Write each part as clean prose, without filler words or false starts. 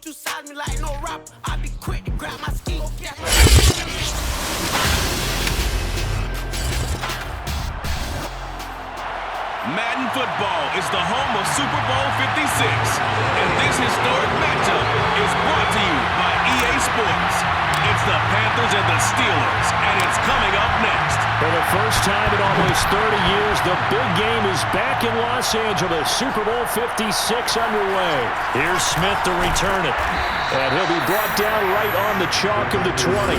two sides me like no rap. I be quick to grab my ski. Madden football is the home of Super Bowl 56, and this historic matchup is brought to you by EA Sports. It's the Panthers and the Steelers, and it's coming up next. For the first time in almost 30 years, the big game is back in Los Angeles. Super Bowl 56 underway. Here's Smith to return it, and he'll be brought down right on the chalk of the 20.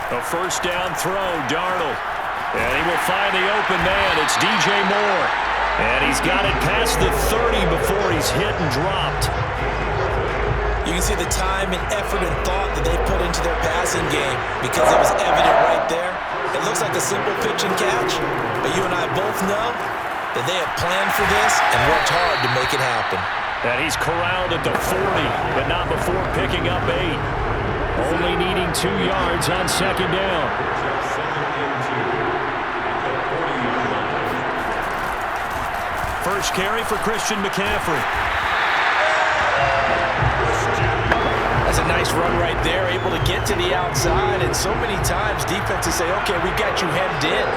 A first down throw, Darnold. And he will find the open man. It's DJ Moore. And he's got it past the 30 before he's hit and dropped. You can see the time and effort and thought that they put into their passing game because it was evident right there. It looks like a simple pitch and catch, but you and I both know that they have planned for this and worked hard to make it happen. And he's corralled at the 40, but not before picking up 8. Only needing 2 yards on second down. First carry for Christian McCaffrey. That's a nice run right there, able to get to the outside. And so many times defenses say, okay, we got you hemmed in.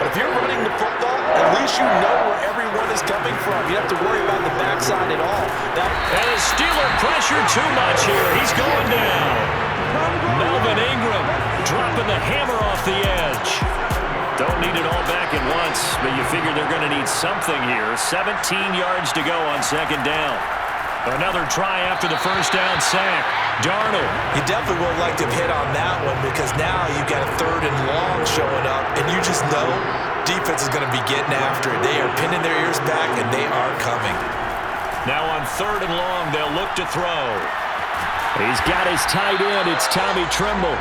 But if you're running the football, at least you know where everyone is coming from. You don't have to worry about the backside at all. And a Steeler pressure too much here. He's going down. Melvin Ingram dropping the hammer off the edge. Don't need it all back at once, but you figure they're going to need something here. 17 yards to go on second down. Another try after the first down sack. Darnold. You definitely would like to have hit on that one because now you've got a third and long showing up, and you just know defense is going to be getting after it. They are pinning their ears back, and they are coming. Now on third and long, they'll look to throw. He's got his tight end. It's Tommy Tremble.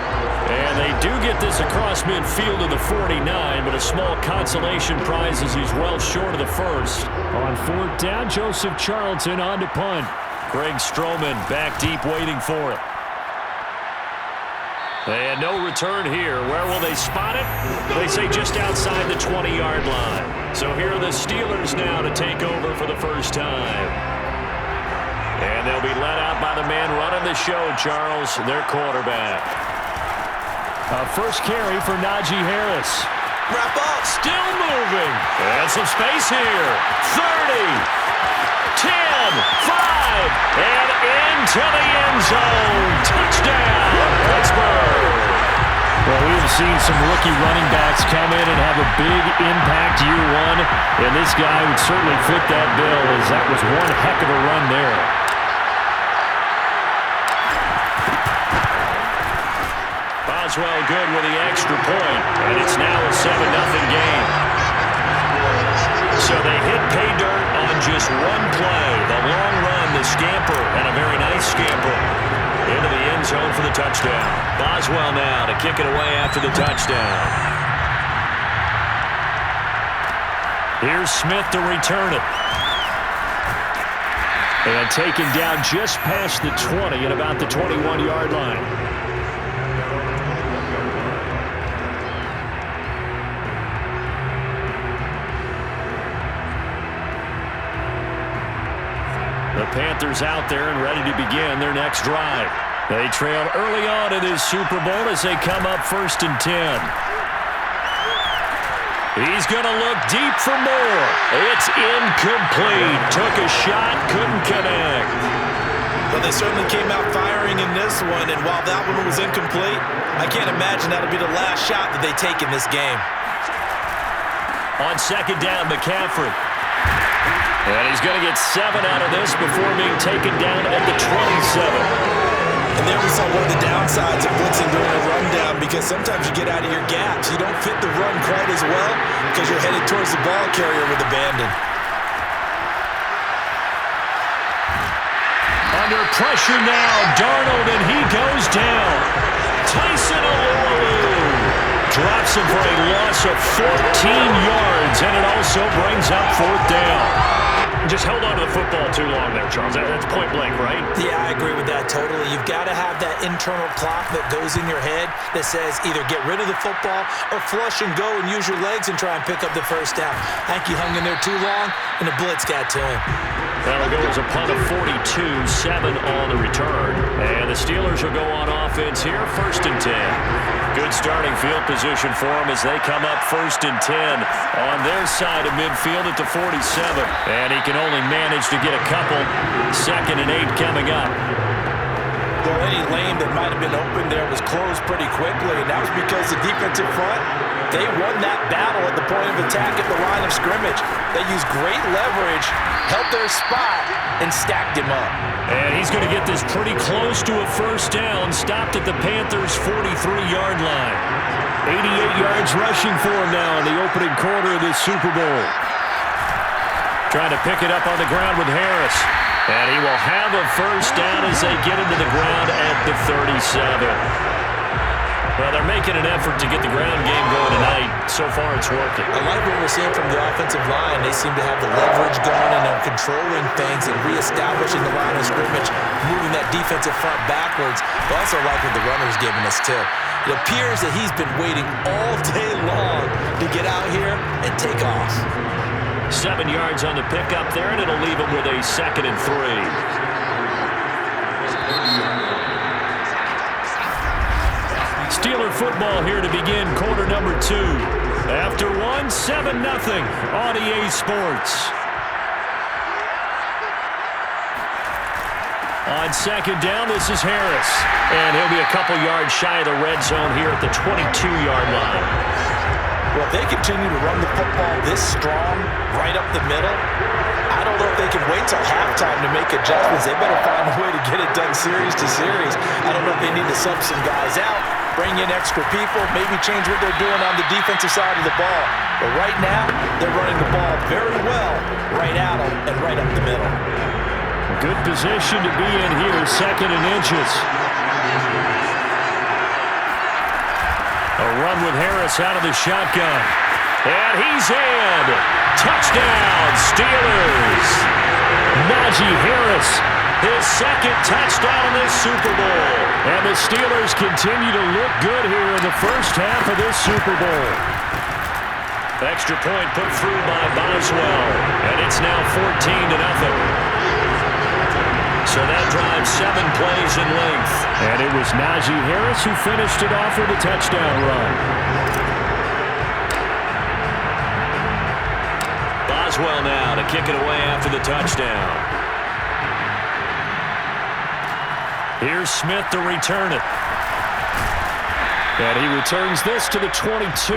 And they do get this across midfield to the 49, but a small consolation prize as he's well short of the first. On fourth down, Joseph Charlton on to punt. Greg Stroman back deep waiting for it. And no return here. Where will they spot it? They say just outside the 20-yard line. So here are the Steelers now to take over for the first time. And they'll be let out by the man running the show, Charles, their quarterback. First carry for Najee Harris. Wrap up. Still moving. And some space here. 30, 10, 5, and into the end zone. Touchdown, Pittsburgh. Well, we have seen some rookie running backs come in and have a big impact year one, and this guy would certainly fit that bill as that was one heck of a run there. Boswell good with the extra point, and it's now a 7-0 game. So they hit pay dirt on just one play. The long run, the scamper, and a very nice scamper into the end zone for the touchdown. Boswell now to kick it away after the touchdown. Here's Smith to return it. And taken down just past the 20 at about the 21-yard line. The Panthers out there and ready to begin their next drive. They trail early on in this Super Bowl as they come up 1st and 10. He's going to look deep for more. It's incomplete. Took a shot, couldn't connect. Well, they certainly came out firing in this one, and while that one was incomplete, I can't imagine that'll be the last shot that they take in this game. On second down, McCaffrey. And he's going to get 7 out of this before being taken down at the 27. And there we saw one of the downsides of blitzing during a rundown because sometimes you get out of your gaps. You don't fit the run quite as well because you're headed towards the ball carrier with abandon. Under pressure now, Darnold, and he goes down. Tyson Alualu drops him for a loss of 14 yards, and it also brings up 4th down. Just held on to the football too long there, Charles. That's point blank, right? Yeah, I agree with that totally. You've got to have that internal clock that goes in your head that says either get rid of the football or flush and go and use your legs and try and pick up the first down. I think he hung in there too long, and the blitz got to him. That'll go as a punt of 42, 7 on the return. And the Steelers will go on offense here, 1st and 10. Good starting field position for them as they come up 1st and 10 on their side of midfield at the 47. And he can only manage to get a couple. 2nd and 8 coming up. Well, any lane that might have been open there was closed pretty quickly, and that was because the defensive front, they won that battle at the point of attack at the line of scrimmage. They used great leverage, held their spot, and stacked him up. And he's going to get this pretty close to a first down, stopped at the Panthers' 43-yard line. 88 yards rushing for him now in the opening quarter of this Super Bowl. Trying to pick it up on the ground with Harris. And he will have a first down as they get into the ground at the 37. Well, they're making an effort to get the ground game going tonight. So far, it's working. I like what we're seeing from the offensive line. They seem to have the leverage going, and they're controlling things and reestablishing the line of scrimmage, moving that defensive front backwards. But also like what the runner's giving us, too. It appears that he's been waiting all day long to get out here and take off. 7 yards on the pickup there, and it'll leave him with a 2nd and 3. Steeler football here to begin quarter number 2. After 1, 7-0 on EA Sports. On 2nd down, this is Harris. And he'll be a couple yards shy of the red zone here at the 22-yard line. Well, if they continue to run the football this strong, right up the middle, I don't know if they can wait till halftime to make adjustments. They better find a way to get it done series to series. I don't know if they need to sub some guys out, bring in extra people, maybe change what they're doing on the defensive side of the ball. But right now, they're running the ball very well right at them and right up the middle. Good position to be in here, 2nd and inches. A run with Harris out of the shotgun. And he's in. Touchdown, Steelers. Najee Harris, his 2nd touchdown in this Super Bowl. And the Steelers continue to look good here in the first half of this Super Bowl. Extra point put through by Boswell. And it's now 14-0. So that drives 7 plays in length. And it was Najee Harris who finished it off with a touchdown run. Boswell now to kick it away after the touchdown. Here's Smith to return it. And he returns this to the 22.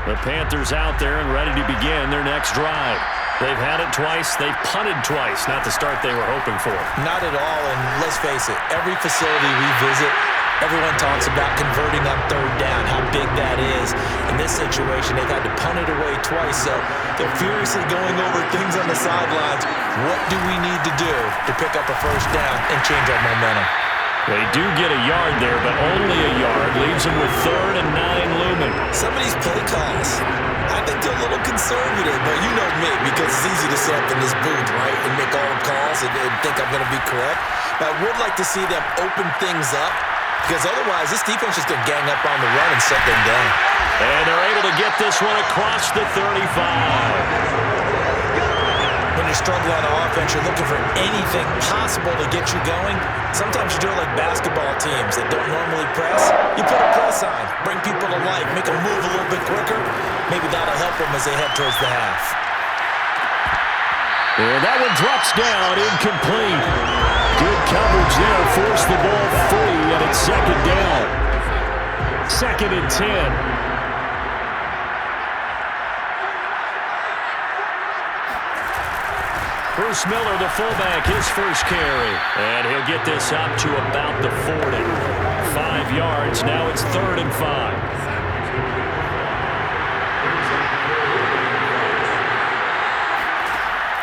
The Panthers out there and ready to begin their next drive. They've had it twice. They've punted twice. Not the start they were hoping for. Not at all, and let's face it, every facility we visit, everyone talks about converting on 3rd down, how big that is. In this situation, they've had to punt it away twice, so they're furiously going over things on the sidelines. What do we need to do to pick up a first down and change our momentum? They do get a yard there, but only a yard. Leaves them with 3rd and 9 looming. Some of these play calls, I think they're a little conservative, but you know me, because it's easy to sit up in this booth, right, and make all the calls and think I'm going to be correct. But I would like to see them open things up, because otherwise this defense is going to gang up on the run and shut them down. And they're able to get this one across the 35. When you're struggling on offense, you're looking for anything possible to get you going. Sometimes you do it like basketball teams that don't normally press. You put a press on, bring people to life, make them move a little bit quicker. Maybe that'll help them as they head towards the half. And that one drops down, incomplete. Good coverage there, forced the ball free, and it's 2nd down. 2nd and 10. Bruce Miller, the fullback, his first carry. And he'll get this up to about the 40. 5 yards. Now it's 3rd and 5.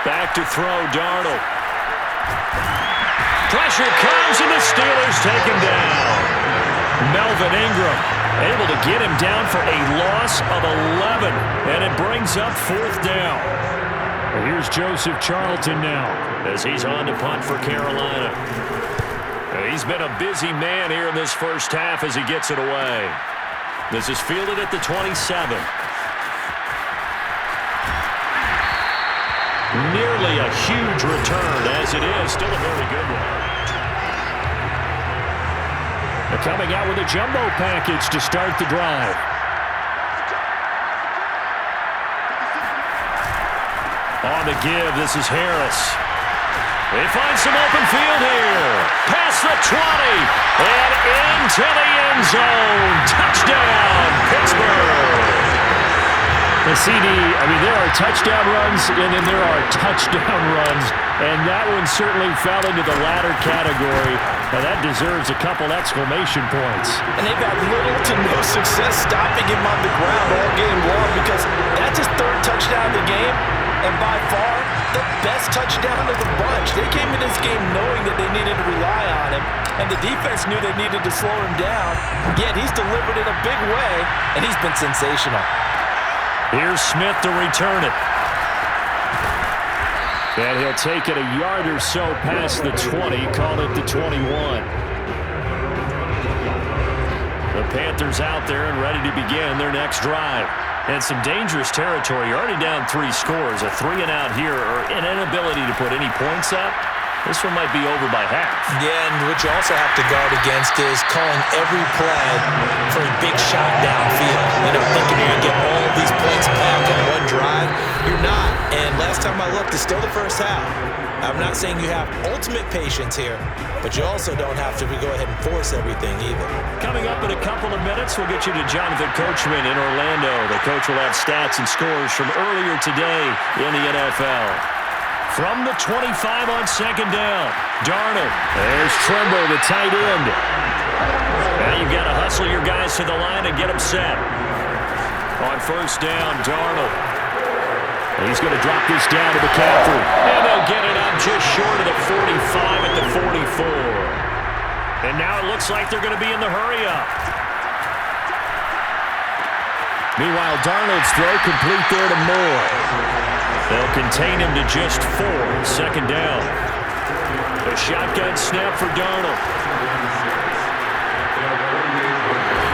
Back to throw, Darnold. Pressure comes, and the Steelers take him down. Melvin Ingram Able to get him down for a loss of 11, and it brings up 4th down. Here's Joseph Charlton now as he's on to punt for Carolina. He's been a busy man here in this first half as he gets it away. This is fielded at the 27. Nearly a huge return, as it is. Still a very good one. They're coming out with a jumbo package to start the drive. On the give, this is Harris. They find some open field here. Past the 20 and into the end zone. Touchdown, Pittsburgh. The CD, there are touchdown runs, and then there are touchdown runs, and that one certainly fell into the latter category, and that deserves a couple exclamation points. And they've had little to no success stopping him on the ground all game long because that's his 3rd touchdown of the game, and by far the best touchdown of the bunch. They came in this game knowing that they needed to rely on him, and the defense knew they needed to slow him down, yet he's delivered in a big way, and he's been sensational. Here's Smith to return it. And he'll take it a yard or so past the 20, call it the 21. The Panthers out there and ready to begin their next drive. And some dangerous territory. You're already down 3 scores. A 3-and-out here or an inability to put any points up. This one might be over by half. Yeah, and what you also have to guard against is calling every play for a big shot downfield. Thinking you're going to get all these points back on one drive. You're not. And last time I looked, it's still the first half. I'm not saying you have ultimate patience here, but you also don't have to go ahead and force everything either. Coming up in a couple of minutes, we'll get you to Jonathan Coachman in Orlando. The coach will have stats and scores from earlier today in the NFL. From the 25 on 2nd down, Darnold. There's Tremble, the tight end. Now you've got to hustle your guys to the line and get them set. On 1st down, Darnold. He's going to drop this down to McCaffrey. And they'll get it up just short of the 45 at the 44. And now it looks like they're going to be in the hurry-up. Meanwhile, Darnold's throw complete there to Moore. They'll contain him to just 4. 2nd down. A shotgun snap for Darnold.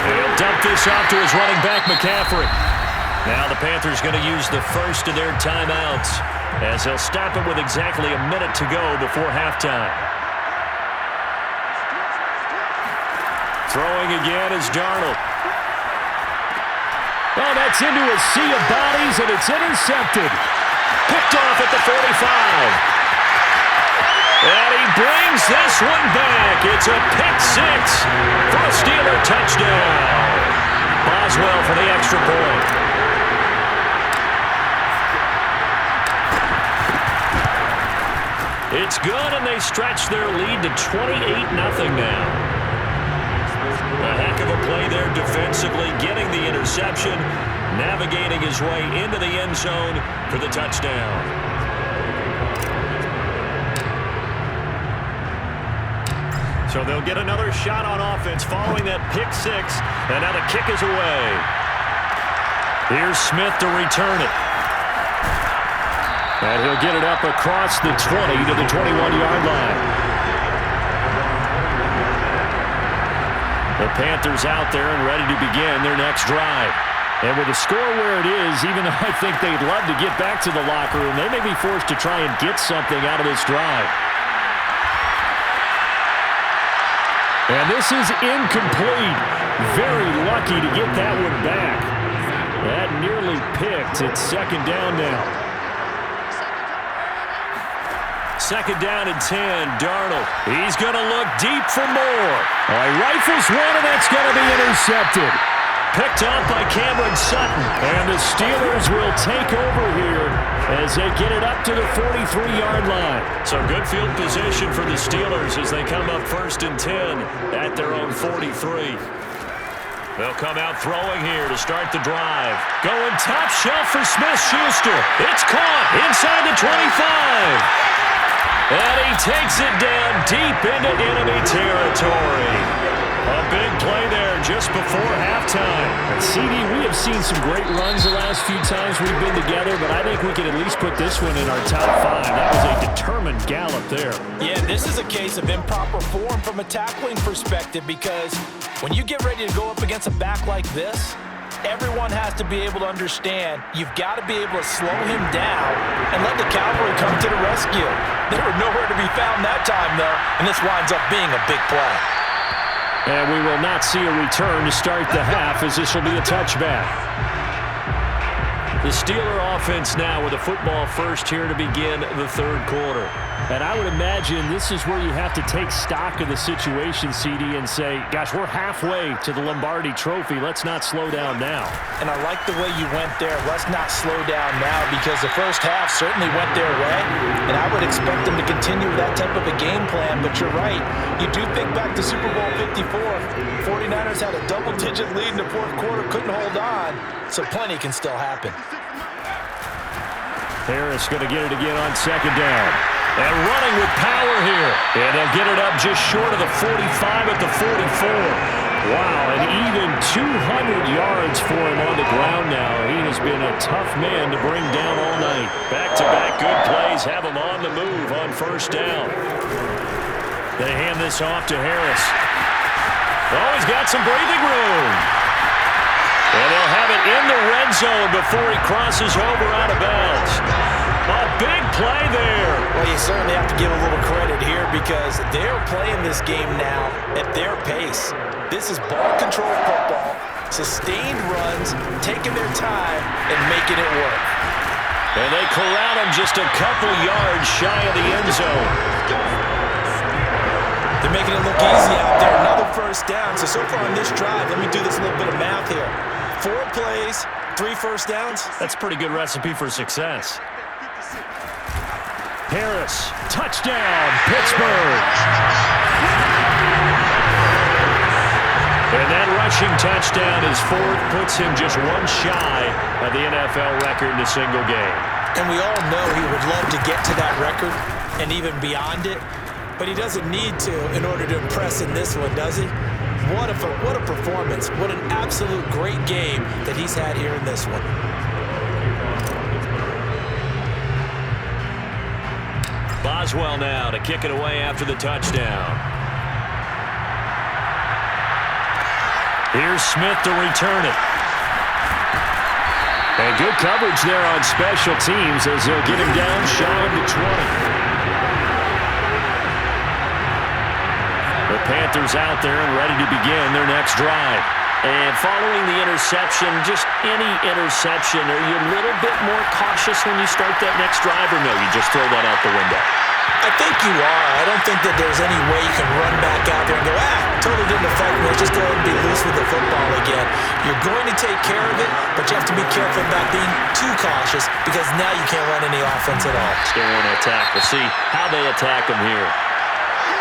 He'll dump this off to his running back, McCaffrey. Now the Panthers going to use the first of their timeouts as they'll stop it with exactly a minute to go before halftime. Throwing again is Darnold. Oh, that's into a sea of bodies, and it's intercepted. Picked off at the 45. And he brings this one back. It's a pick 6 for a Steeler touchdown. Boswell for the extra point. It's good, and they stretch their lead to 28-0 now. A heck of a play there defensively, getting the interception, navigating his way into the end zone for the touchdown. So they'll get another shot on offense following that pick 6, and now the kick is away. Here's Smith to return it. And he'll get it up across the 20 to the 21-yard line. The Panthers out there and ready to begin their next drive. And with the score where it is, even though I think they'd love to get back to the locker room, they may be forced to try and get something out of this drive. And this is incomplete. Very lucky to get that one back. That nearly picked. It's 2nd down now. 2nd down and 10, Darnold. He's going to look deep for more. He rifles one, and that's going to be intercepted. Picked off by Cameron Sutton. And the Steelers will take over here as they get it up to the 43-yard line. So good field position for the Steelers as they come up 1st and 10 at their own 43. They'll come out throwing here to start the drive. Going top shelf for Smith-Schuster. It's caught inside the 25. And he takes it down deep into enemy territory. A big play there just before halftime. And CD, we have seen some great runs the last few times we've been together, but I think we can at least put this one in our top 5. That was a determined gallop there. Yeah, this is a case of improper form from a tackling perspective, because when you get ready to go up against a back like this, everyone has to be able to understand you've got to be able to slow him down and let the cavalry come to the rescue. They were nowhere to be found that time, though, and this winds up being a big play. And we will not see a return to start the half, as this will be a touchback. The Steeler offense now with a football first here to begin the third quarter. And I would imagine this is where you have to take stock of the situation, CD, and say, gosh, we're halfway to the Lombardi Trophy. Let's not slow down now. And I like the way you went there. Let's not slow down now, because the first half certainly went their way. And I would expect them to continue with that type of a game plan. But you're right. You do think back to Super Bowl 54. 49ers had a double-digit lead in the fourth quarter, couldn't hold on. So plenty can still happen. Harris going to get it again on second down. And running with power here. And they'll get it up just short of the 45 at the 44. Wow, and even 200 yards for him on the ground now. He has been a tough man to bring down all night. Back-to-back good plays have him on the move on first down. They hand this off to Harris. Oh, he's got some breathing room. And they'll have it in the red zone before he crosses over out of bounds. A big play there. Well, you certainly have to give a little credit here, because they're playing this game now at their pace. This is ball control football, sustained runs, taking their time and making it work. And they corral him just a couple yards shy of the end zone. They're making it look easy out there. Another first down. So far on this drive, let me do this little bit of math here. 4 plays, 3 first downs. That's a pretty good recipe for success. Harris, touchdown, Pittsburgh. And that rushing touchdown is 4th, puts him just one shy of the NFL record in a single game. And we all know he would love to get to that record and even beyond it, but he doesn't need to in order to impress in this one, does he? What a performance. What an absolute great game that he's had here in this one. Boswell now to kick it away after the touchdown. Here's Smith to return it. And good coverage there on special teams as they'll get him down shy of the 20. The Panthers out there and ready to begin their next drive. And following the interception, just any interception, are you a little bit more cautious when you start that next drive, or no, you just throw that out the window? I think you are. I don't think that there's any way you can run back out there and go, totally didn't affect me. Let's just go ahead and be loose with the football again. You're going to take care of it, but you have to be careful about being too cautious, because now you can't run any offense at all. Still want to attack. We'll see how they attack them here.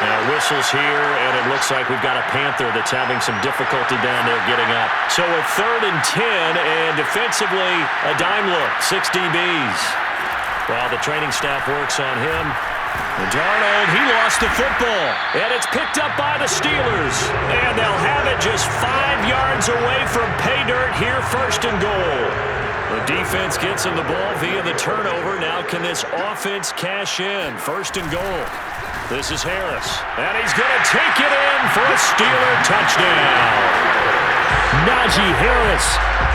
Now whistles here, and it looks like we've got a Panther that's having some difficulty down there getting up. So a 3rd and 10, and defensively, a dime look, 6 DBs. While the training staff works on him, and Darnold, he lost the football, and it's picked up by the Steelers. And they'll have it just 5 yards away from pay dirt here, 1st and goal. The defense gets him the ball via the turnover. Now can this offense cash in? 1st and goal. This is Harris, and he's going to take it in for a Steeler touchdown. Najee Harris,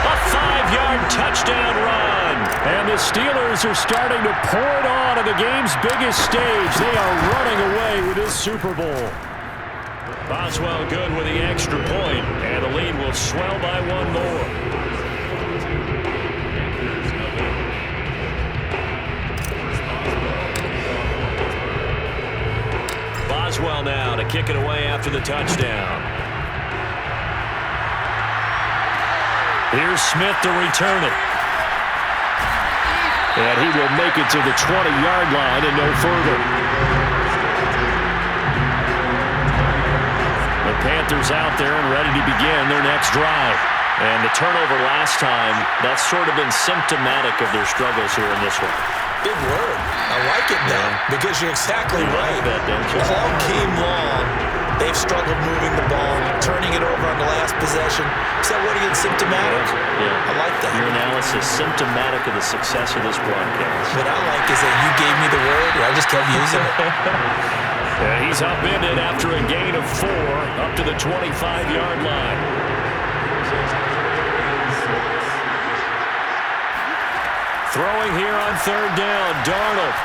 a 5-yard touchdown run. And the Steelers are starting to pour it on the game's biggest stage. They are running away with this Super Bowl. Boswell good with the extra point, and the lead will swell by 1 more. Boswell now to kick it away after the touchdown. Here's Smith to return it. And he will make it to the 20-yard line and no further. The Panthers out there and ready to begin their next drive. And the turnover last time, that's sort of been symptomatic of their struggles here in this one. Big word. I like it now, because you're exactly right. The clock came long, They've struggled moving the ball, turning it over on the last possession. Is that what against symptomatic? Yeah. I like that. Your analysis symptomatic of the success of this broadcast. What I like is that you gave me the word, and I just kept using it. Yeah, he's upended after a gain of 4 up to the 25-yard line. Throwing here on 3rd down, Darnold.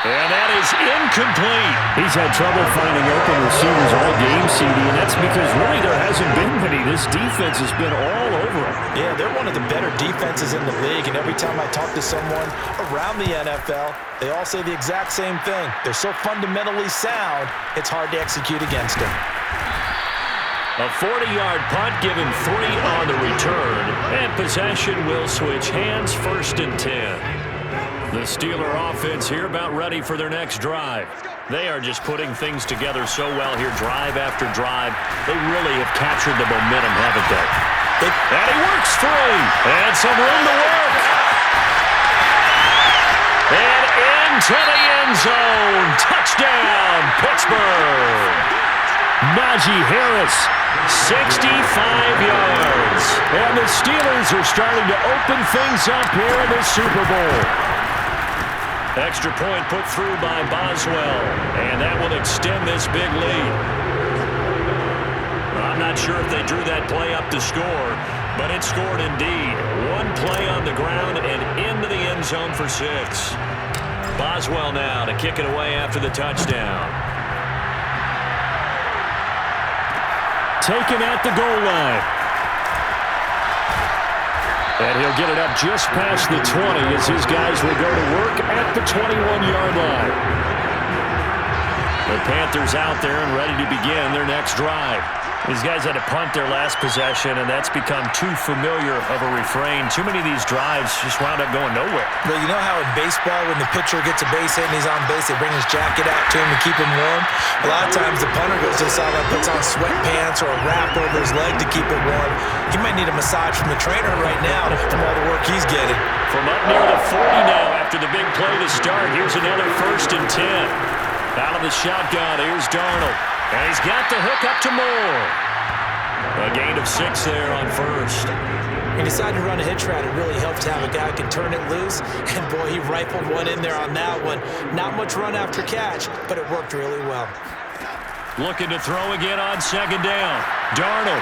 And that is incomplete. He's had trouble finding open receivers all game, CD, and that's because really there hasn't been many. This defense has been all over him. Yeah, they're one of the better defenses in the league, and every time I talk to someone around the NFL, they all say the exact same thing. They're so fundamentally sound, it's hard to execute against them. A 40-yard punt, given 3 on the return, and possession will switch hands, 1st and 10. The Steeler offense here about ready for their next drive. They are just putting things together so well here, drive after drive. They really have captured the momentum, haven't they? And he works free. And some room to work. And into the end zone. Touchdown, Pittsburgh. Najee Harris, 65 yards. And the Steelers are starting to open things up here in the Super Bowl. Extra point put through by Boswell, and that will extend this big lead. I'm not sure if they drew that play up to score, but it scored indeed. 1 play on the ground and into the end zone for 6. Boswell now to kick it away after the touchdown. Taken at the goal line. And he'll get it up just past the 20 as his guys will go to work at the 21-yard line. The Panthers out there and ready to begin their next drive. These guys had to punt their last possession, and that's become too familiar of a refrain. Too many of these drives just wound up going nowhere. Well, you know how in baseball when the pitcher gets a base hit and he's on base, they bring his jacket out to him to keep him warm? A lot of times the punter goes to the sideline, puts on sweatpants or a wrap over his leg to keep it warm. He might need a massage from the trainer right now from all the work he's getting. From up near the 40 now after the big play to start, here's another 1st and 10. Out of the shotgun, here's Darnold. And he's got the hook up to Moore. A gain of 6 there on 1st. He decided to run a hitch route. It really helped to have a guy who can turn it loose. And, boy, he rifled one in there on that one. Not much run after catch, but it worked really well. Looking to throw again on 2nd down. Darnold.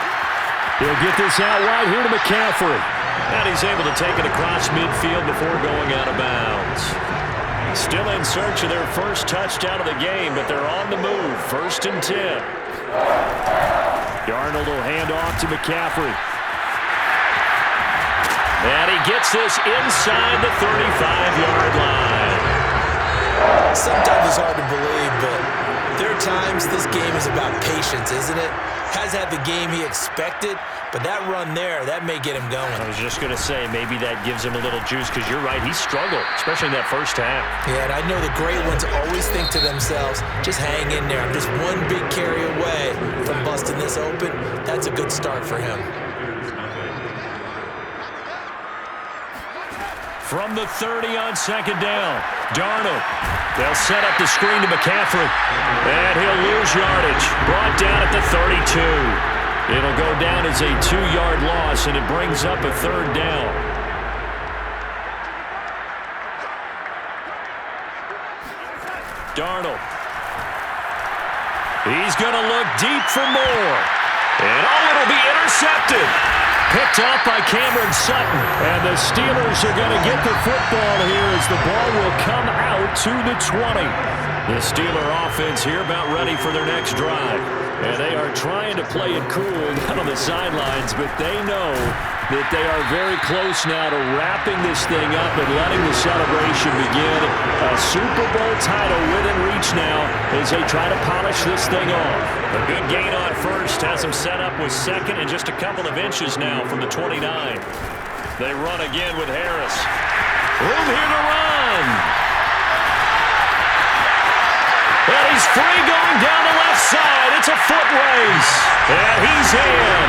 He'll get this out wide here to McCaffrey. And he's able to take it across midfield before going out of bounds. Still in search of their first touchdown of the game, but they're on the move. 1st and 10. Darnold will hand off to McCaffrey. And he gets this inside the 35-yard line. Sometimes it's hard to believe, but there are times this game is about patience, isn't it? Has had the game he expected, but that run there, that may get him going. I was just going to say, maybe that gives him a little juice, because you're right, he struggled, especially in that first half. Yeah, and I know the great ones always think to themselves, just hang in there. I'm just one big carry away from busting this open. That's a good start for him. From the 30 on 2nd down, Darnold. They'll set up the screen to McCaffrey. And he'll lose yardage. Brought down at the 32. It'll go down as a 2-yard loss, and it brings up a 3rd down. Darnold. He's going to look deep for more. And it'll be intercepted. Picked off by Cameron Sutton. And the Steelers are going to get the football here as the ball will come out to the 20. The Steeler offense here about ready for their next drive. And they are trying to play it cool down on the sidelines, but they know that they are very close now to wrapping this thing up and letting the celebration begin. A Super Bowl title within reach now as they try to polish this thing off. A good gain on 1st, has them set up with 2nd and just a couple of inches now from the 29. They run again with Harris. Room here to run. And he's free going down the left side. It's a foot race. And he's in.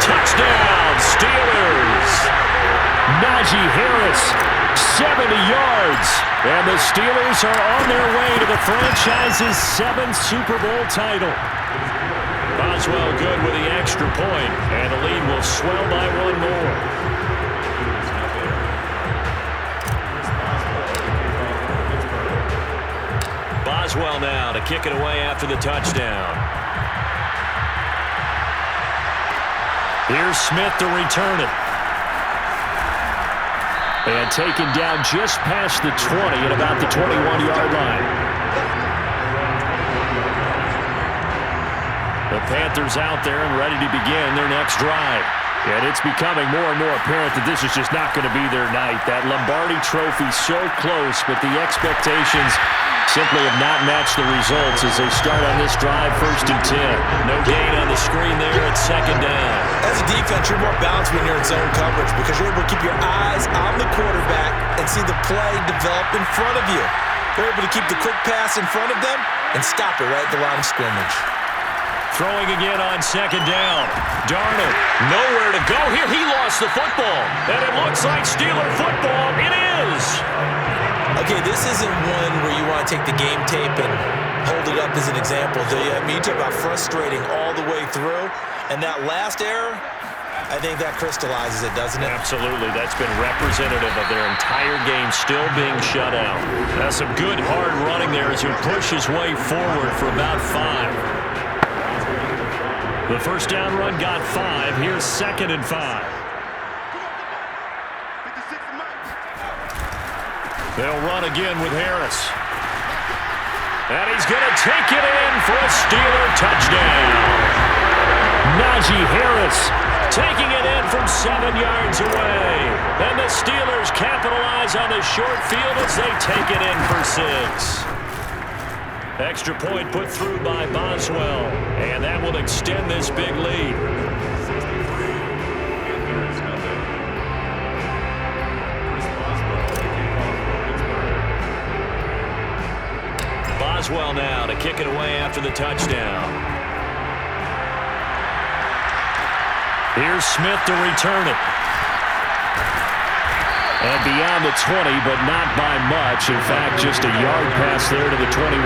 Touchdown, Steelers. Najee Harris, 70 yards. And the Steelers are on their way to the franchise's 7th Super Bowl title. Boswell good with the extra point, and the lead will swell by one more. Boswell now to kick it away after the touchdown. Here's Smith to return it. And taken down just past the 20 at about the 21-yard line. The Panthers out there and ready to begin their next drive. And it's becoming more and more apparent that this is just not going to be their night. That Lombardi Trophy so close, but the expectations simply have not matched the results as they start on this drive, 1st and 10. No gain on the screen there at 2nd down. As a defense, you're more balanced when you're in zone coverage because you're able to keep your eyes on the quarterback and see the play develop in front of you. They're able to keep the quick pass in front of them and stop it right at the line of scrimmage. Throwing again on 2nd down. Darnold, nowhere to go here. He lost the football. And it looks like Steeler football. It is. Okay, this isn't one where you want to take the game tape and hold it up as an example, do you? I mean, you talk about frustrating all the way through. And that last error, I think that crystallizes it, doesn't it? Absolutely. That's been representative of their entire game still being shut out. That's some good, hard running there as he pushes his way forward for about 5. The first down run got 5. Here's 2nd and 5. They'll run again with Harris. And he's going to take it in for a Steeler touchdown. Najee Harris taking it in from 7 yards away. And the Steelers capitalize on the short field as they take it in for 6. Extra point put through by Boswell, and that will extend this big lead. Boswell now to kick it away after the touchdown. Here's Smith to return it. And beyond the 20, but not by much. In fact, just a yard pass there to the 21.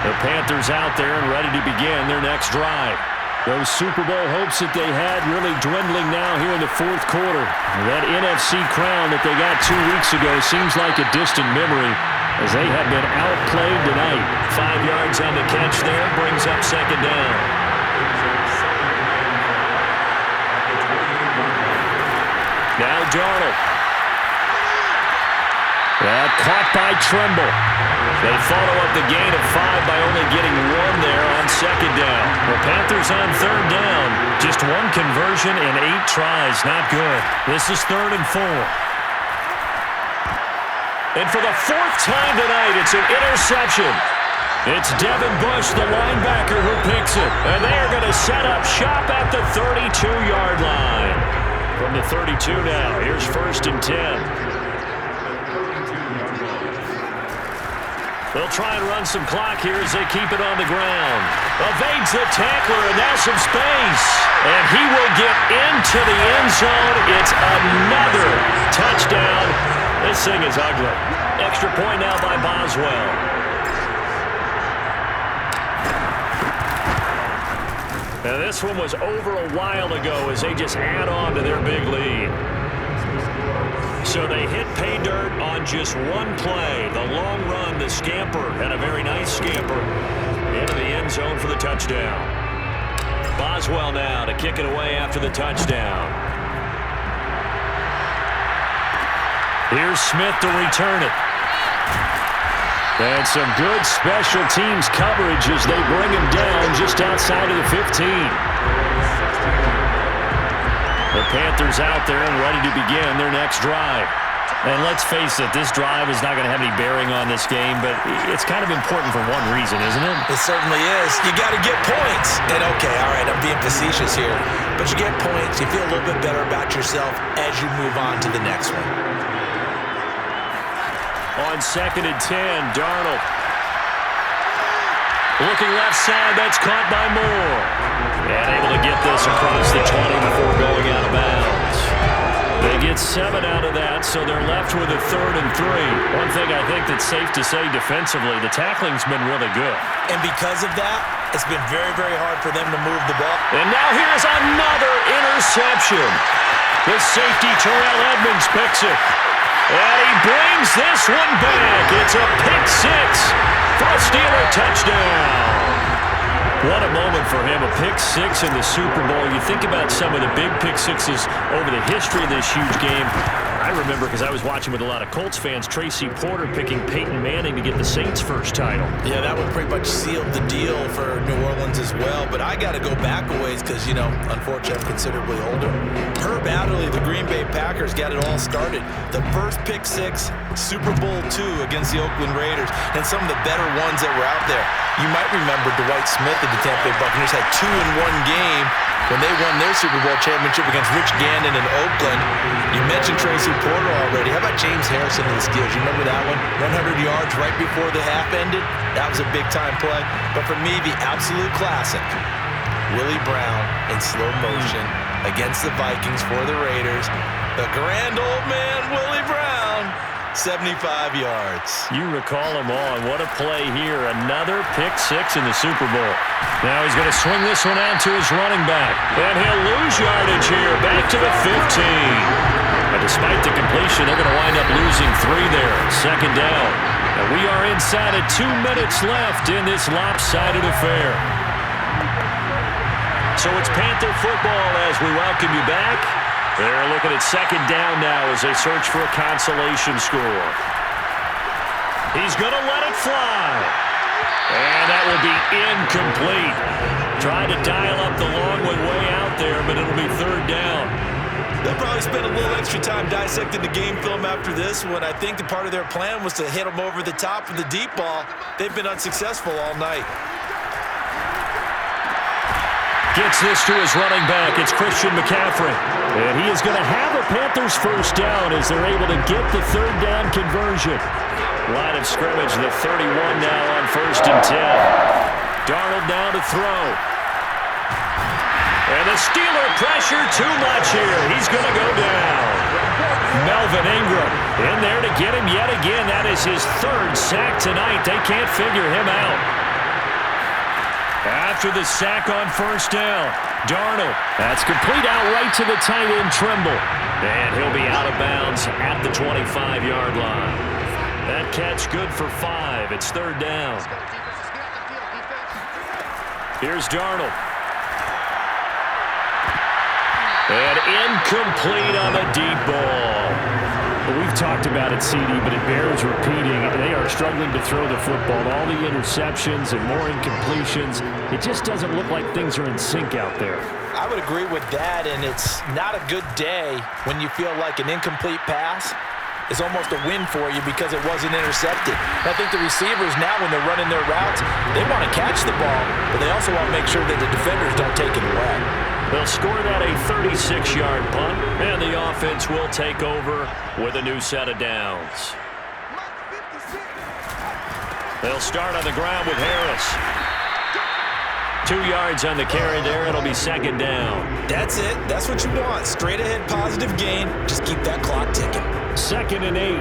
The Panthers out there and ready to begin their next drive. Those Super Bowl hopes that they had really dwindling now here in the 4th quarter. That NFC crown that they got 2 weeks ago seems like a distant memory as they have been outplayed tonight. 5 yards on the catch there, brings up 2nd down. Now Darnold. That caught by Tremble. They follow up the gain of 5 by only getting 1 there on 2nd down. The Panthers on 3rd down. Just 1 conversion in 8 tries. Not good. This is 3rd and 4. And for the 4th time tonight, it's an interception. It's Devin Bush, the linebacker, who picks it. And they are going to set up shop at the 32-yard line. From the 32 now, here's 1st and 10. They'll try and run some clock here as they keep it on the ground. Evades the tackler, and now some space. And he will get into the end zone. It's another touchdown. This thing is ugly. Extra point now by Boswell. Now this one was over a while ago as they just add on to their big lead. So they hit pay dirt on just 1 play. The long run, the scamper, and a very nice scamper into the end zone for the touchdown. Boswell now to kick it away after the touchdown. Here's Smith to return it. And some good special teams coverage as they bring him down just outside of the 15. The Panthers out there and ready to begin their next drive. And let's face it, this drive is not going to have any bearing on this game, but it's kind of important for one reason, isn't it? It certainly is. You got to get points. And okay, all right, I'm being facetious here, but you get points, you feel a little bit better about yourself as you move on to the next one. On 2nd and 10, Darnold. Looking left side, that's caught by Moore. And able to get this across the 20 before going out of bounds. They get 7 out of that, so they're left with a 3rd and 3. One thing I think that's safe to say defensively, the tackling's been really good. And because of that, it's been very, very hard for them to move the ball. And now here's another interception. The safety, Terrell Edmonds, picks it. And he brings this one back. It's a pick 6 for a Steeler touchdown. What a moment for him, a pick 6 in the Super Bowl. You think about some of the big pick 6s over the history of this huge game. I remember, because I was watching with a lot of Colts fans, Tracy Porter picking Peyton Manning to get the Saints' first title. Yeah, that one pretty much sealed the deal for New Orleans as well. But I got to go back a ways because, unfortunately, I'm considerably older. Herb Adderley, the Green Bay Packers, got it all started. The first pick 6, Super Bowl II against the Oakland Raiders, and some of the better ones that were out there. You might remember Dwight Smith of the Tampa Bay Buccaneers had 2 in one game when they won their Super Bowl championship against Rich Gannon in Oakland. You mentioned Tracy Porter already. How about James Harrison and the Steelers? You remember that one? 100 yards right before the half ended? That was a big-time play. But for me, the absolute classic, Willie Brown in slow motion against the Vikings for the Raiders. The grand old man, Willie Brown, 75 yards. You recall them all, and what a play here. Another pick 6 in the Super Bowl. Now he's going to swing this one out to his running back. And he'll lose yardage here, back to the 15. And despite the completion, they're going to wind up losing 3 there. 2nd down. And we are inside of 2 minutes left in this lopsided affair. So it's Panther football as we welcome you back. They're looking at 2nd down now as they search for a consolation score. He's going to let it fly. And that will be incomplete. Tried to dial up the long one way out there, but it'll be 3rd down. They'll probably spend a little extra time dissecting the game film after this one. I think the part of their plan was to hit them over the top of the deep ball. They've been unsuccessful all night. Gets this to his running back. It's Christian McCaffrey. And he is going to have a Panthers first down as they're able to get the 3rd down conversion. Line of scrimmage, the 31 now on 1st and 10. Darnold now to throw. And the Steeler pressure too much here. He's going to go down. Melvin Ingram in there to get him yet again. That is his 3rd sack tonight. They can't figure him out. After the sack on 1st down, Darnold. That's complete out right to the tight end, Trimble. And he'll be out of bounds at the 25-yard line. That catch good for 5. It's 3rd down. Here's Darnold. And incomplete on the deep ball. Well, we've talked about it, CD, but it bears repeating. They are struggling to throw the football. All the interceptions and more incompletions. It just doesn't look like things are in sync out there. I would agree with that, and it's not a good day when you feel like an incomplete pass is almost a win for you because it wasn't intercepted. And I think the receivers now, when they're running their routes, they want to catch the ball, but they also want to make sure that the defenders don't take it away. They'll score that a 36-yard punt, and the offense will take over with a new set of downs. They'll start on the ground with Harris. 2 yards on the carry there. It'll be 2nd down. That's it. That's what you want. Straight ahead positive gain. Just keep that clock ticking. 2nd and 8.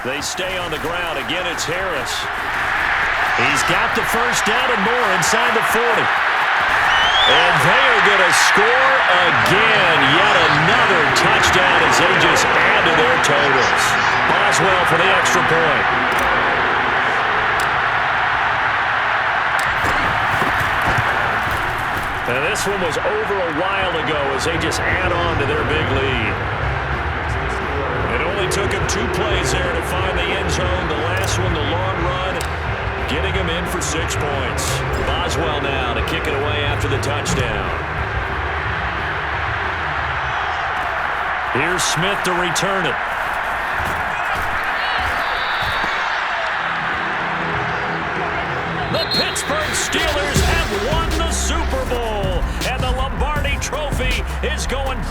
They stay on the ground. Again, it's Harris. He's got the 1st down and more inside the 40. And they are going to score again. Yet another touchdown as they just add to their totals. Boswell for the extra point. And this one was over a while ago as they just add on to their big lead. It only took him 2 plays there to find the end zone. The last one, the long run, getting him in for 6 points. Boswell now to kick it away after the touchdown. Here's Smith to return it. The Pittsburgh Steelers have won the Super Bowl, and the Lombardi Trophy is going back.